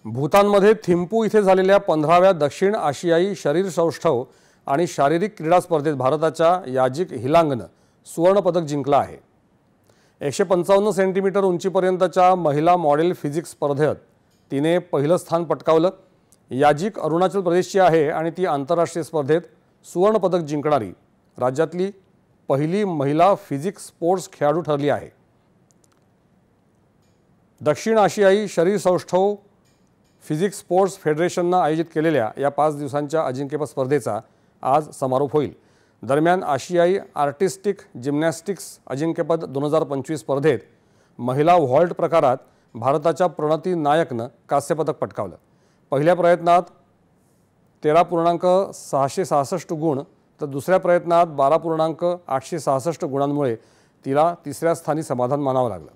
भूतानमध्ये थिम्पू इथे झालेल्या 15व्या दक्षिण आशियाई शरीर सौष्ठव आणि शारीरिक क्रीडा स्पर्धेत भारताच्या याजिक हिलांगनं सुवर्णपदक जिंकलं आहे। 155 सेंटीमीटर उंचीपर्यंतच्या महिला मॉडेल फिजिक्स स्पर्धेत तिने पहिलं स्थान पटकावलं। याजिक अरुणाचल प्रदेशची आहे आणि ती आंतरराष्ट्रीय स्पर्धेत सुवर्णपदक जिंकणारी राज्यातली पहिली महिला फिजिक्स स्पोर्ट्स खेळाडू ठरली आहे। दक्षिण आशियाई शरीर सौष्ठव फिजिक्स स्पोर्ट्स फेडरेशनने आयोजित केलेल्या या 5 दिवसांच्या अजिंक्यपद स्पर्धेचा आज समारोप होईल। दरम्यान आशियाई आर्टिस्टिक जिम्नॅस्टिक्स अजिंक्यपद 2025 स्पर्धेत महिला व्हॉल्ट प्रकारात भारताच्या प्रणती नायकनं कांस्यपदक पटकावलं। पहिल्या प्रयत्नात 13.666 गुण तर दुसऱ्या प्रयत्नात 12.866 गुणांमुळे तिला तिसऱ्या स्थानी समाधान मानावं लागलं।